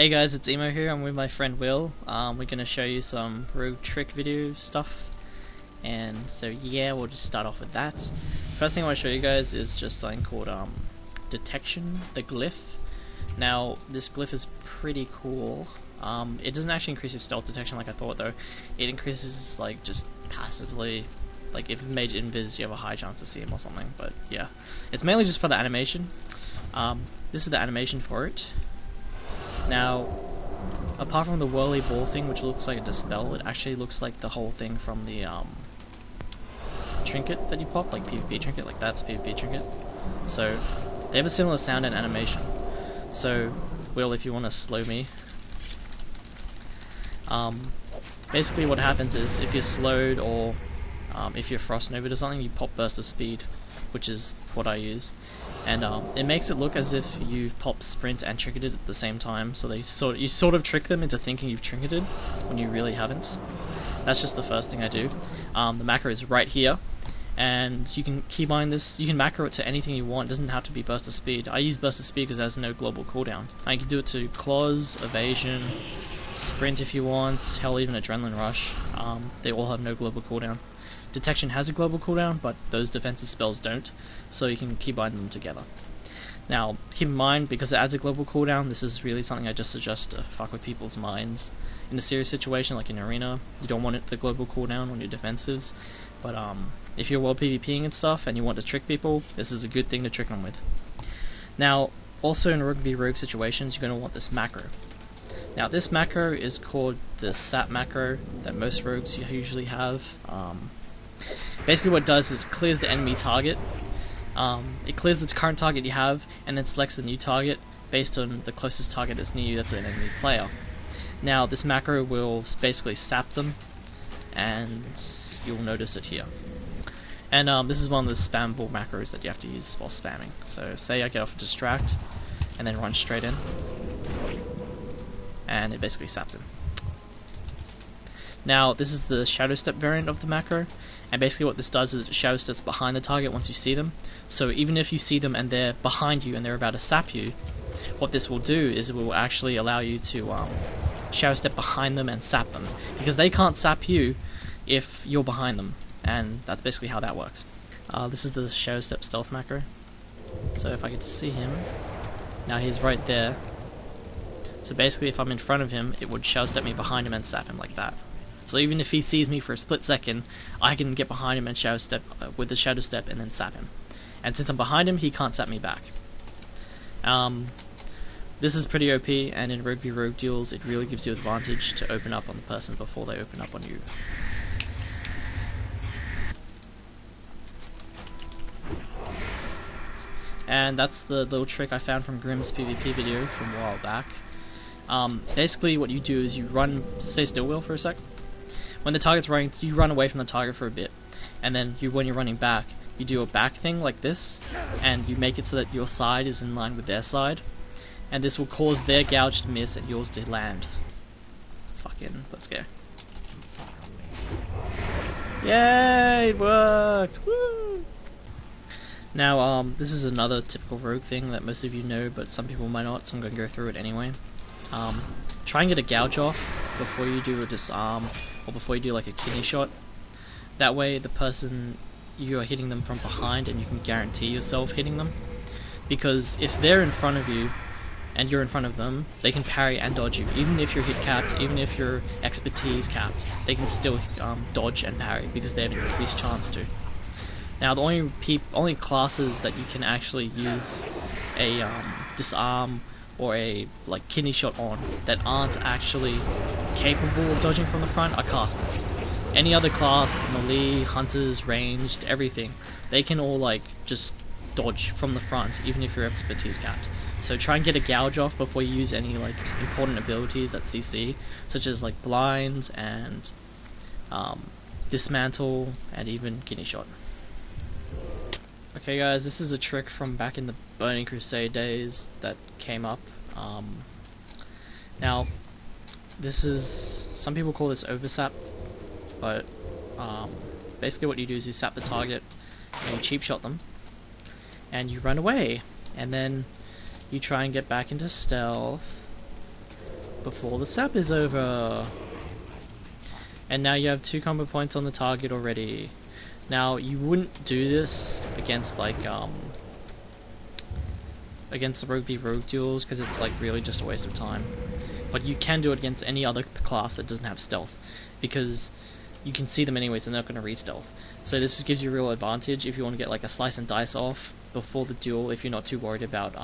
Hey guys, it's Emo here. I'm with my friend Will. We're going to show you some rogue trick video stuff. And so yeah, we'll just start off with that. First thing I want to show you guys is just something called detection, the glyph. Now, this glyph is pretty cool. It doesn't actually increase your stealth detection like I thought though. It increases like just passively. Like if you made invis, you have a high chance to see him or something. But yeah, it's mainly just for the animation. This is the animation for it. Now, apart from the whirly ball thing, which looks like a dispel, it actually looks like the whole thing from the trinket that you pop, like PvP trinket, like that's PvP trinket. So they have a similar sound and animation. So, Will, if you want to slow me, basically what happens is if you're slowed or if you're frost novid or something, you pop burst of speed, which is what I use. And it makes it look as if you've popped sprint and trinketed at the same time, so you sort of trick them into thinking you've trinketed when you really haven't. That's just the first thing I do. The macro is right here, and you can keybind this. You can macro it to anything you want. It doesn't have to be burst of speed. I use burst of speed because it has no global cooldown. I can do it to claws, evasion, sprint if you want, hell even adrenaline rush. They all have no global cooldown. Detection has a global cooldown, but those defensive spells don't, so you can keybind them together. Now, keep in mind, because it adds a global cooldown, this is really something I just suggest to fuck with people's minds. In a serious situation, like in Arena, you don't want the global cooldown on your defensives, but if you're world PvPing and stuff, and you want to trick people, this is a good thing to trick them with. Now, also in Rogue v Rogue situations, you're going to want this macro. Now, this macro is called the sap macro that most rogues usually have. Basically what it does is it clears the enemy target. It clears the current target you have and then selects the new target based on the closest target that's near you that's an enemy player. Now this macro will basically sap them, and you'll notice it here. And this is one of the spammable macros that you have to use while spamming. So say I get off a distract and then run straight in, and it basically saps him. Now, this is the shadow step variant of the macro, and basically what this does is it shadow steps behind the target once you see them. So even if you see them and they're behind you and they're about to sap you, what this will do is it will actually allow you to shadow step behind them and sap them, because they can't sap you if you're behind them, and that's basically how that works. This is the shadow step stealth macro. So if I could see him, now he's right there. So basically if I'm in front of him, it would shadow step me behind him and sap him like that. So even if he sees me for a split second, I can get behind him and shadow step with the shadow step and then sap him. And since I'm behind him, he can't sap me back. This is pretty OP, and in Rogue v Rogue duels, it really gives you advantage to open up on the person before they open up on you. And that's the little trick I found from Grim's PvP video from a while back. Basically what you do is you stay still, Will, for a sec. When the target's running, you run away from the target for a bit, and then when you're running back, you do a back thing like this, and you make it so that your side is in line with their side, and this will cause their gouge to miss and yours to land. Fucking, let's go. Yay, it worked! Woo! Now, this is another typical rogue thing that most of you know, but some people might not, so I'm going to go through it anyway. Try and get a gouge off before you do a disarm, or before you do like a kidney shot. That way the person, you are hitting them from behind and you can guarantee yourself hitting them. Because if they're in front of you, and you're in front of them, they can parry and dodge you. Even if you're hit capped, even if you're expertise capped, they can still dodge and parry, because they have an increased chance to. Now the only classes that you can actually use a disarm or a kidney shot on that aren't actually capable of dodging from the front are casters. Any other class, melee, hunters, ranged, everything, they can all just dodge from the front, even if you're expertise capped. So try and get a gouge off before you use any important abilities that CC, such as blind and dismantle and even kidney shot. Okay guys, this is a trick from back in the Burning Crusade days that came up. Now, this is, some people call this oversap, but basically what you do is you sap the target and you cheap shot them, and you run away, and then you try and get back into stealth, before the sap is over. And now you have 2 combo points on the target already. Now you wouldn't do this against like against the rogue v rogue duels because it's like really just a waste of time. But you can do it against any other class that doesn't have stealth, because you can see them anyways and they're not going to re-stealth. So this gives you a real advantage if you want to get like a slice and dice off before the duel, if you're not too worried about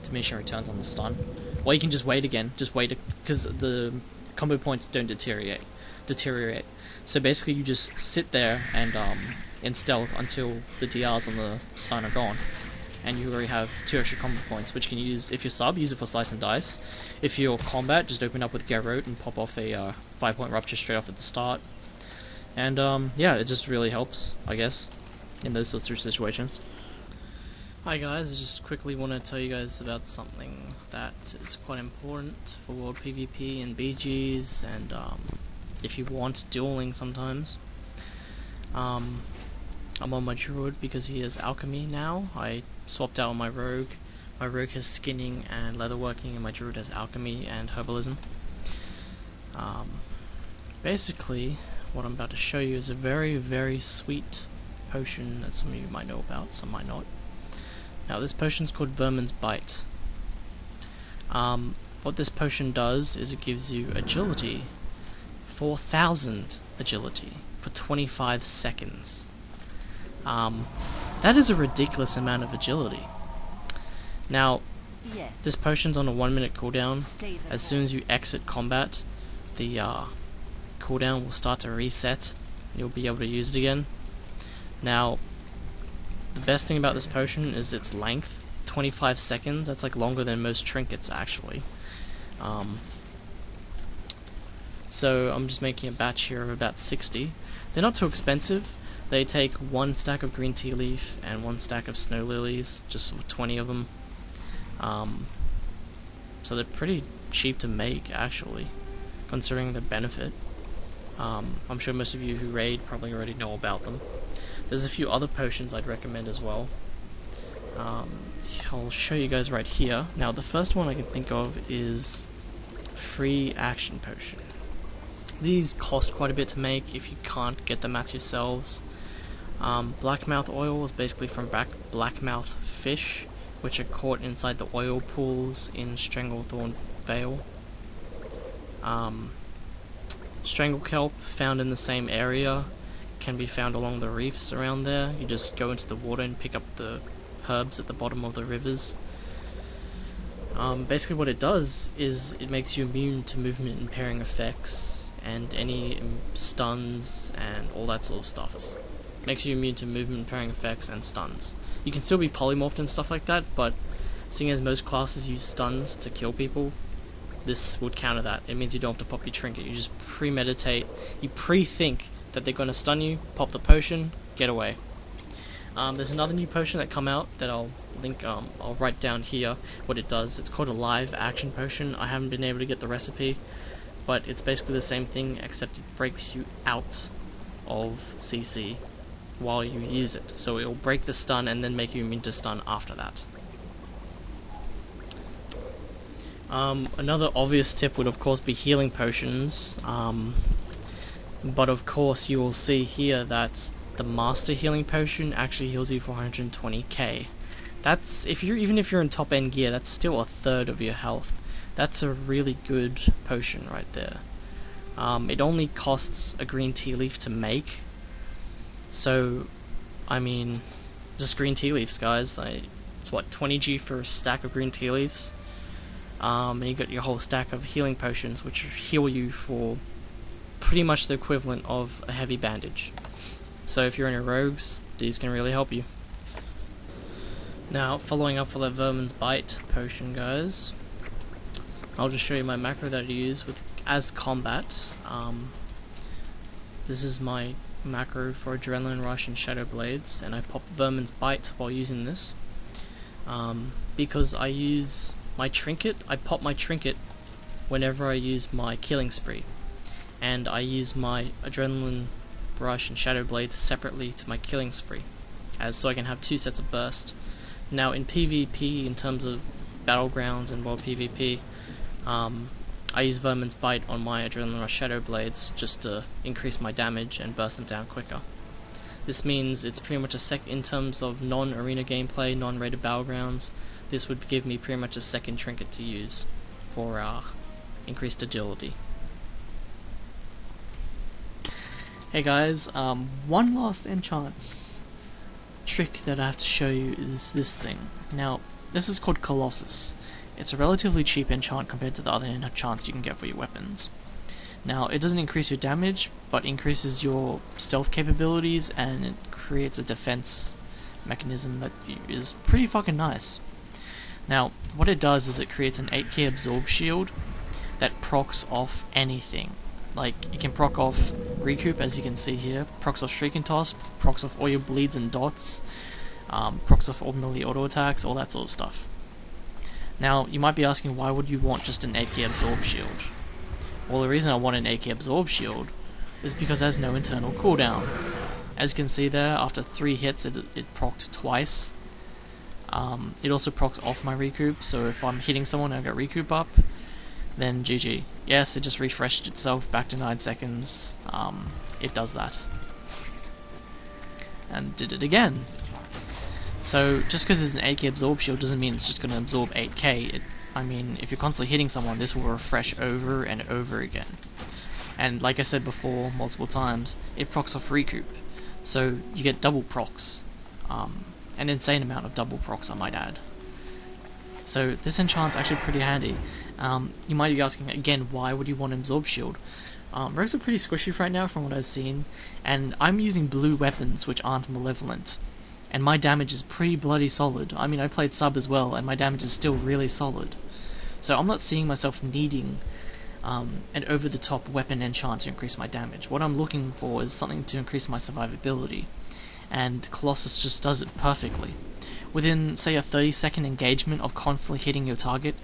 diminishing returns on the stun. Or you can just wait again, because the combo points don't deteriorate. So basically you just sit there and in stealth until the DRs on the stun are gone. And you already have 2 extra combo points, which you can use if you're sub, use it for slice and dice. If you're combat, just open up with Garrote and pop off a 5-point rupture straight off at the start. And yeah, it just really helps, I guess, in those sorts of situations. Hi guys, I just quickly want to tell you guys about something that is quite important for world PvP and BGs, and if you want dueling sometimes. I'm on my druid because he has alchemy now. I swapped out on my rogue. My rogue has skinning and leatherworking, and my druid has alchemy and herbalism. Basically, what I'm about to show you is a very, very sweet potion that some of you might know about, some might not. Now, this potion is called Virmen's Bite. What this potion does is it gives you agility, 4,000 agility, for 25 seconds. That is a ridiculous amount of agility. Now, this potion's on a 1-minute cooldown. As soon as you exit combat, the cooldown will start to reset, and you'll be able to use it again. Now, the best thing about this potion is its length, 25 seconds. That's like longer than most trinkets, actually. So I'm just making a batch here of about 60. They're not too expensive. They take 1 stack of green tea leaf and 1 stack of snow lilies, just 20 of them. So they're pretty cheap to make, actually, considering the benefit. I'm sure most of you who raid probably already know about them. There's a few other potions I'd recommend as well. I'll show you guys right here. Now, the first one I can think of is Free Action Potion. These cost quite a bit to make if you can't get them at yourselves. Blackmouth oil is basically from blackmouth fish, which are caught inside the oil pools in Stranglethorn Vale. Strangle kelp, found in the same area, can be found along the reefs around there. You just go into the water and pick up the herbs at the bottom of the rivers. Basically what it does is it makes you immune to movement impairing effects and any stuns and all that sort of stuff. It makes you immune to movement impairing effects and stuns. You can still be polymorphed and stuff like that, but seeing as most classes use stuns to kill people, this would counter that. It means you don't have to pop your trinket. You just premeditate, you pre-think that they're going to stun you, pop the potion, get away. There's another new potion that come out that I'll link, I'll write down here what it does. It's called a live action potion. I haven't been able to get the recipe, but it's basically the same thing except it breaks you out of CC while you use it. So it'll break the stun and then make you immune to stun after that. Another obvious tip would of course be healing potions, but of course you will see here that the master healing potion actually heals you for 120k. That's, even if you're in top end gear, that's still a third of your health. That's a really good potion right there. It only costs a green tea leaf to make, so I mean, just green tea leaves, guys. It's what, 20g for a stack of green tea leaves, and you got your whole stack of healing potions, which heal you for pretty much the equivalent of a heavy bandage. So if you're in your rogues, these can really help you. Now, following up for the Virmen's Bite potion, guys, I'll just show you my macro that I use as combat. This is my macro for Adrenaline Rush and Shadow Blades, and I pop Virmen's Bite while using this. Because I use my trinket, I pop my trinket whenever I use my killing spree, and I use my Adrenaline Rush and Shadow Blades separately to my killing spree, so I can have 2 sets of burst. Now in PvP, in terms of battlegrounds and world PvP, I I use Virmen's Bite on my Adren shadow blades just to increase my damage and burst them down quicker. This means it's pretty much in terms of non-arena gameplay, non-rated battlegrounds, this would give me pretty much a second trinket to use for increased agility. Hey guys, one last enchant trick that I have to show you is this thing. Now, this is called Colossus. It's a relatively cheap enchant compared to the other enchants you can get for your weapons. Now, it doesn't increase your damage, but increases your stealth capabilities, and it creates a defense mechanism that is pretty fucking nice. Now, what it does is it creates an 8k absorb shield that procs off anything. Like, it can proc off recoup, as you can see here, procs off CThunYouWillDie.Wav, procs off all your bleeds and dots, procs off all melee auto attacks, all that sort of stuff. Now, you might be asking, why would you want just an 8k absorb shield? Well, the reason I want an 8k absorb shield is because it has no internal cooldown. As you can see there, after 3 hits it procced twice. It also procs off my recoup, so if I'm hitting someone and I get recoup up, then GG. Yes, it just refreshed itself back to 9 seconds. It does that. And did it again. So, just because it's an 8k absorb shield doesn't mean it's just going to absorb 8k. I mean, if you're constantly hitting someone, this will refresh over and over again. And like I said before, multiple times, it procs off recoup. So, you get double procs. An insane amount of double procs, I might add. So, this enchant's actually pretty handy. You might be asking, again, why would you want an absorb shield? Rogues are pretty squishy right now from what I've seen, and I'm using blue weapons which aren't malevolent. And my damage is pretty bloody solid. I mean, I played sub as well, and my damage is still really solid. So I'm not seeing myself needing an over-the-top weapon enchant to increase my damage. What I'm looking for is something to increase my survivability, and Colossus just does it perfectly. Within, say, a 30-second engagement of constantly hitting your target,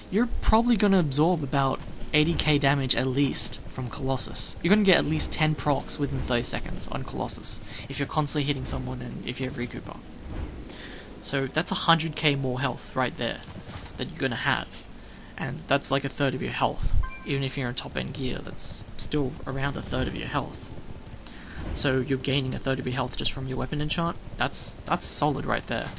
you're probably going to absorb about 80k damage at least from Colossus. You're going to get at least 10 procs within 30 seconds on Colossus if you're constantly hitting someone and if you have recoup up. So that's 100k more health right there that you're going to have. And that's like a third of your health. Even if you're in top end gear, that's still around a third of your health. So you're gaining a third of your health just from your weapon enchant. That's solid right there.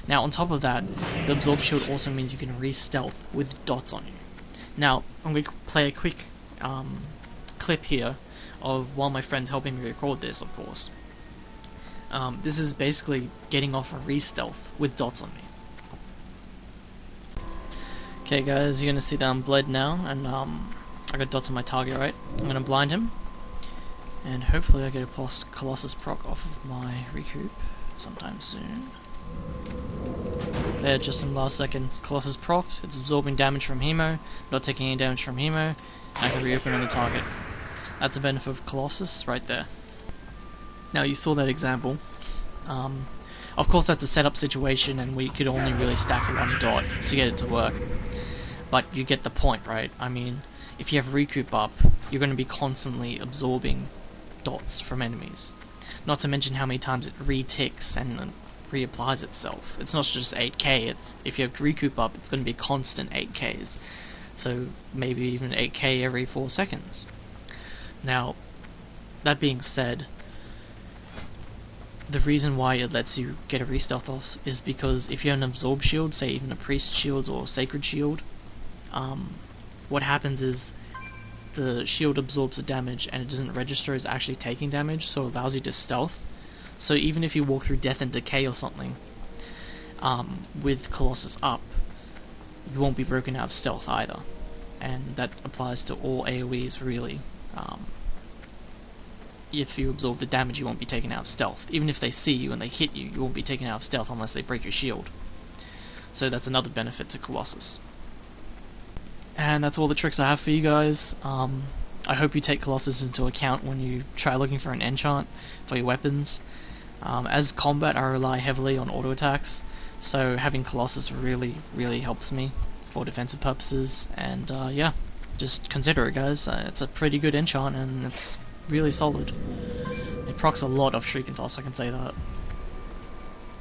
Now on top of that, the absorb shield also means you can re-stealth with dots on you. Now, I'm going to play a quick clip here of one of my friends helping me record this, of course. This is basically getting off a re-stealth with dots on me. Okay guys, you're going to see that I'm bled now, and I got dots on my target, right? I'm going to blind him, and hopefully I get a Colossus proc off of my recoup sometime soon. There, just in the last second, Colossus procced, it's absorbing damage from Hemo, not taking any damage from Hemo, and I can reopen on the target. That's the benefit of Colossus right there. Now you saw that example. Of course that's a setup situation and we could only really stack one dot to get it to work. But you get the point, right? I mean, if you have recoup up, you're going to be constantly absorbing dots from enemies. Not to mention how many times it re-ticks and reapplies itself. It's not just 8k, it's if you have recoup up, it's going to be constant 8ks. So maybe even 8k every 4 seconds. Now, that being said, the reason why it lets you get a re-stealth off is because if you have an absorb shield, say even a priest shield or sacred shield, what happens is the shield absorbs the damage and it doesn't register as actually taking damage, so it allows you to stealth. So even if you walk through death and decay or something, with Colossus up, you won't be broken out of stealth either. And that applies to all AoEs really. If you absorb the damage, you won't be taken out of stealth. Even if they see you and they hit you, you won't be taken out of stealth unless they break your shield. So that's another benefit to Colossus. And that's all the tricks I have for you guys. I hope you take Colossus into account when you try looking for an enchant for your weapons. As combat, I rely heavily on auto attacks, so having Colossus really, really helps me for defensive purposes, and yeah, just consider it guys. It's a pretty good enchant and it's really solid. It procs a lot of CThunYouWillDie.Wav, I can say that.